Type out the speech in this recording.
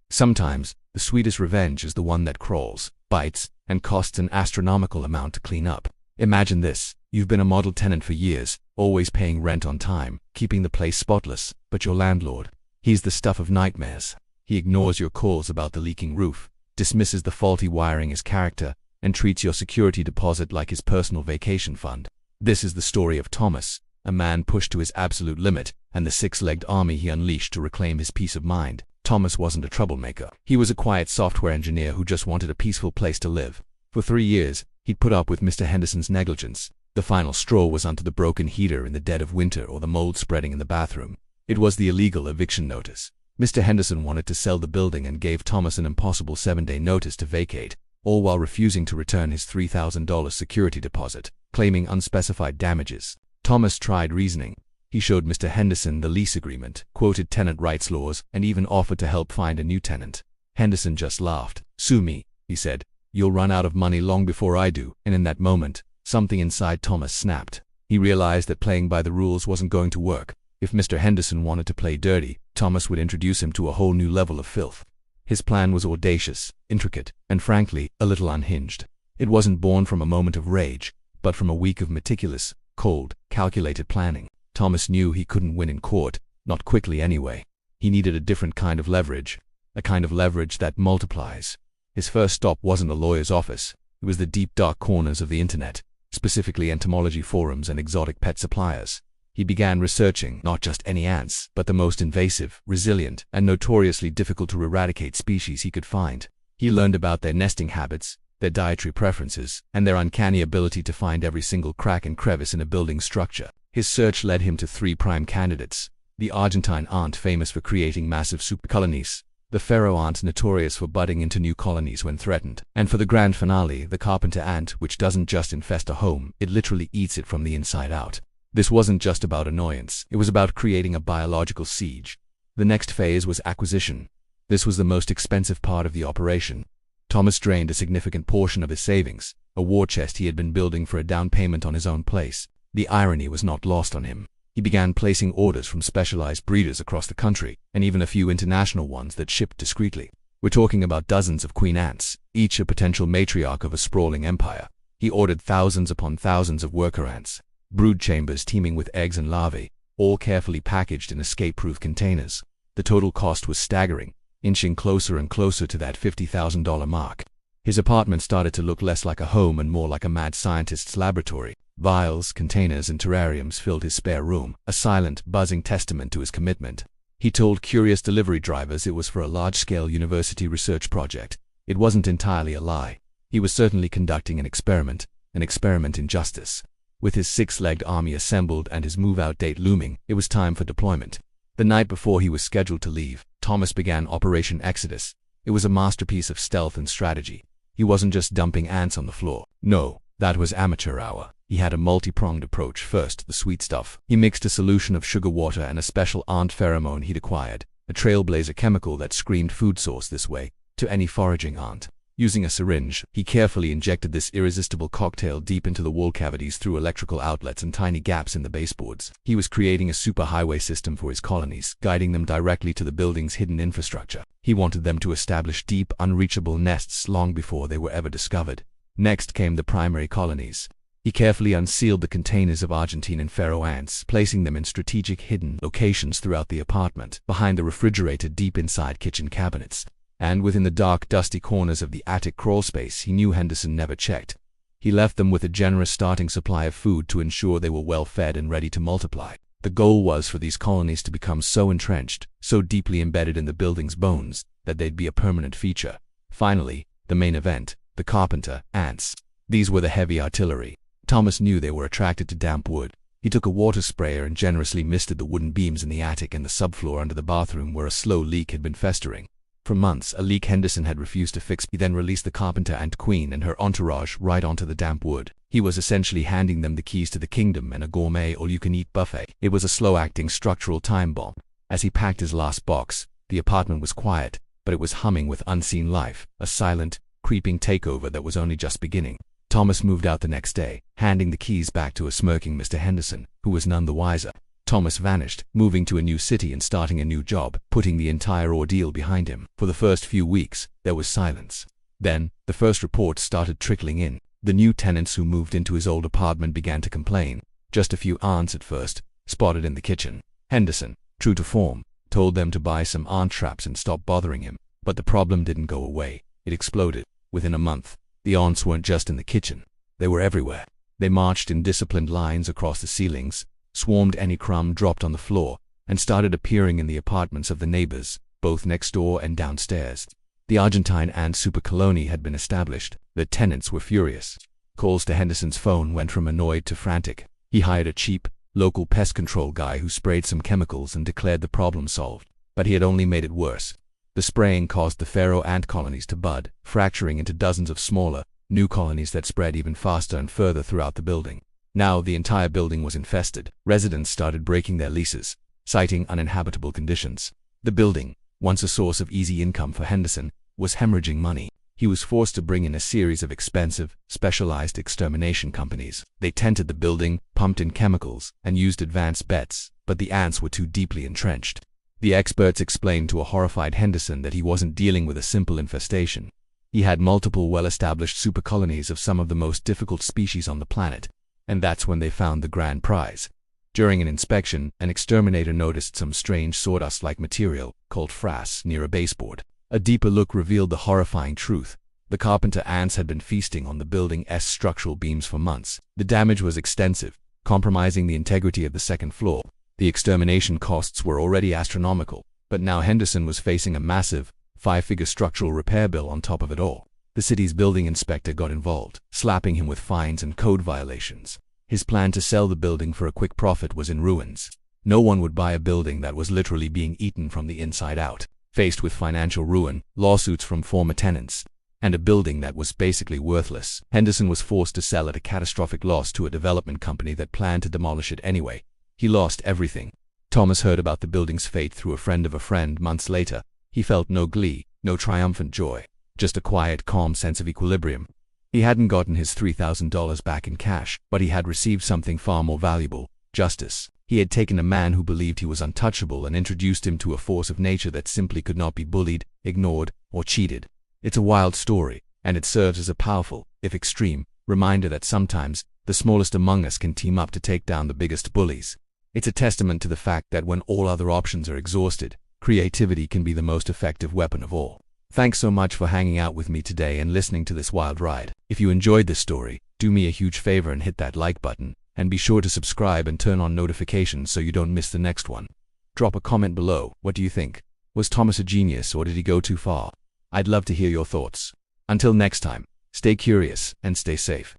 Sometimes, the sweetest revenge is the one that crawls, bites, and costs an astronomical amount to clean up. Imagine this. You've been a model tenant for years, always paying rent on time, keeping the place spotless, but your landlord, he's the stuff of nightmares. He ignores your calls about the leaking roof, dismisses the faulty wiring as character, and treats your security deposit like his personal vacation fund. This is the story of Thomas, a man pushed to his absolute limit, and the six-legged army he unleashed to reclaim his peace of mind. Thomas wasn't a troublemaker. He was a quiet software engineer who just wanted a peaceful place to live. For 3 years, he'd put up with Mr. Henderson's negligence. The final straw was onto the broken heater in the dead of winter or the mold spreading in the bathroom. It was the illegal eviction notice. Mr. Henderson wanted to sell the building and gave Thomas an impossible 7-day notice to vacate, all while refusing to return his $3,000 security deposit, claiming unspecified damages. Thomas tried reasoning. He showed Mr. Henderson the lease agreement, quoted tenant rights laws, and even offered to help find a new tenant. Henderson just laughed. "Sue me," he said. "You'll run out of money long before I do." And in that moment, something inside Thomas snapped. He realized that playing by the rules wasn't going to work. If Mr. Henderson wanted to play dirty, Thomas would introduce him to a whole new level of filth. His plan was audacious, intricate, and frankly, a little unhinged. It wasn't born from a moment of rage, but from a week of meticulous, cold, calculated planning. Thomas knew he couldn't win in court, not quickly anyway. He needed a different kind of leverage, a kind of leverage that multiplies. His first stop wasn't a lawyer's office. It was the deep dark corners of the internet, specifically entomology forums and exotic pet suppliers. He began researching not just any ants, but the most invasive, resilient, and notoriously difficult to eradicate species he could find. He learned about their nesting habits, their dietary preferences, and their uncanny ability to find every single crack and crevice in a building structure. His search led him to 3 prime candidates: the Argentine ant, famous for creating massive supercolonies; the Pharaoh ant, notorious for budding into new colonies when threatened; and for the grand finale, the carpenter ant, which doesn't just infest a home, it literally eats it from the inside out. This wasn't just about annoyance, it was about creating a biological siege. The next phase was acquisition. This was the most expensive part of the operation. Thomas drained a significant portion of his savings, a war chest he had been building for a down payment on his own place. The irony was not lost on him. He began placing orders from specialized breeders across the country, and even a few international ones that shipped discreetly. We're talking about dozens of queen ants, each a potential matriarch of a sprawling empire. He ordered thousands upon thousands of worker ants, brood chambers teeming with eggs and larvae, all carefully packaged in escape-proof containers. The total cost was staggering, inching closer and closer to that $50,000 mark. His apartment started to look less like a home and more like a mad scientist's laboratory. Vials, containers, and terrariums filled his spare room, a silent, buzzing testament to his commitment. He told curious delivery drivers it was for a large-scale university research project. It wasn't entirely a lie. He was certainly conducting an experiment in justice. With his 6-legged army assembled and his move-out date looming, it was time for deployment. The night before he was scheduled to leave, Thomas began Operation Exodus. It was a masterpiece of stealth and strategy. He wasn't just dumping ants on the floor. No, that was amateur hour. He had a multi-pronged approach. First, the sweet stuff. He mixed a solution of sugar water and a special ant pheromone he'd acquired, a trailblazer chemical that screamed food source this way, to any foraging ant. Using a syringe, he carefully injected this irresistible cocktail deep into the wall cavities through electrical outlets and tiny gaps in the baseboards. He was creating a superhighway system for his colonies, guiding them directly to the building's hidden infrastructure. He wanted them to establish deep, unreachable nests long before they were ever discovered. Next came the primary colonies. He carefully unsealed the containers of Argentine and Pharaoh ants, placing them in strategic hidden locations throughout the apartment, behind the refrigerator, deep inside kitchen cabinets, and within the dark, dusty corners of the attic crawlspace he knew Henderson never checked. He left them with a generous starting supply of food to ensure they were well fed and ready to multiply. The goal was for these colonies to become so entrenched, so deeply embedded in the building's bones, that they'd be a permanent feature. Finally, the main event, the carpenter ants. These were the heavy artillery. Thomas knew they were attracted to damp wood. He took a water sprayer and generously misted the wooden beams in the attic and the subfloor under the bathroom where a slow leak had been festering. For months, a leak Henderson had refused to fix. He then released the carpenter ant queen and her entourage right onto the damp wood. He was essentially handing them the keys to the kingdom and a gourmet all-you-can-eat buffet. It was a slow-acting structural time bomb. As he packed his last box, the apartment was quiet, but it was humming with unseen life, a silent, creeping takeover that was only just beginning. Thomas moved out the next day, handing the keys back to a smirking Mr. Henderson, who was none the wiser. Thomas vanished, moving to a new city and starting a new job, putting the entire ordeal behind him. For the first few weeks, there was silence. Then, the first reports started trickling in. The new tenants who moved into his old apartment began to complain. Just a few ants at first, spotted in the kitchen. Henderson, true to form, told them to buy some ant traps and stop bothering him. But the problem didn't go away. It exploded. Within a month, the ants weren't just in the kitchen. They were everywhere. They marched in disciplined lines across the ceilings, swarmed any crumb dropped on the floor, and started appearing in the apartments of the neighbors, both next door and downstairs. The Argentine ant supercolony had been established. The tenants were furious. Calls to Henderson's phone went from annoyed to frantic. He hired a cheap, local pest control guy who sprayed some chemicals and declared the problem solved. But he had only made it worse. The spraying caused the pharaoh ant colonies to bud, fracturing into dozens of smaller, new colonies that spread even faster and further throughout the building. Now the entire building was infested. Residents started breaking their leases, citing uninhabitable conditions. The building, once a source of easy income for Henderson, was hemorrhaging money. He was forced to bring in a series of expensive, specialized extermination companies. They tented the building, pumped in chemicals, and used advanced bets, but the ants were too deeply entrenched. The experts explained to a horrified Henderson that he wasn't dealing with a simple infestation. He had multiple well-established supercolonies of some of the most difficult species on the planet, and that's when they found the grand prize. During an inspection, an exterminator noticed some strange sawdust-like material, called frass, near a baseboard. A deeper look revealed the horrifying truth. The carpenter ants had been feasting on the building's structural beams for months. The damage was extensive, compromising the integrity of the second floor. The extermination costs were already astronomical, but now Henderson was facing a massive, 5-figure structural repair bill on top of it all. The city's building inspector got involved, slapping him with fines and code violations. His plan to sell the building for a quick profit was in ruins. No one would buy a building that was literally being eaten from the inside out. Faced with financial ruin, lawsuits from former tenants, and a building that was basically worthless, Henderson was forced to sell at a catastrophic loss to a development company that planned to demolish it anyway. He lost everything. Thomas heard about the building's fate through a friend of a friend months later. He felt no glee, no triumphant joy, just a quiet, calm sense of equilibrium. He hadn't gotten his $3,000 back in cash, but he had received something far more valuable: justice. He had taken a man who believed he was untouchable and introduced him to a force of nature that simply could not be bullied, ignored, or cheated. It's a wild story, and it serves as a powerful, if extreme, reminder that sometimes the smallest among us can team up to take down the biggest bullies. It's a testament to the fact that when all other options are exhausted, creativity can be the most effective weapon of all. Thanks so much for hanging out with me today and listening to this wild ride. If you enjoyed this story, do me a huge favor and hit that like button. And be sure to subscribe and turn on notifications so you don't miss the next one. Drop a comment below. What do you think? Was Thomas a genius or did he go too far? I'd love to hear your thoughts. Until next time, stay curious and stay safe.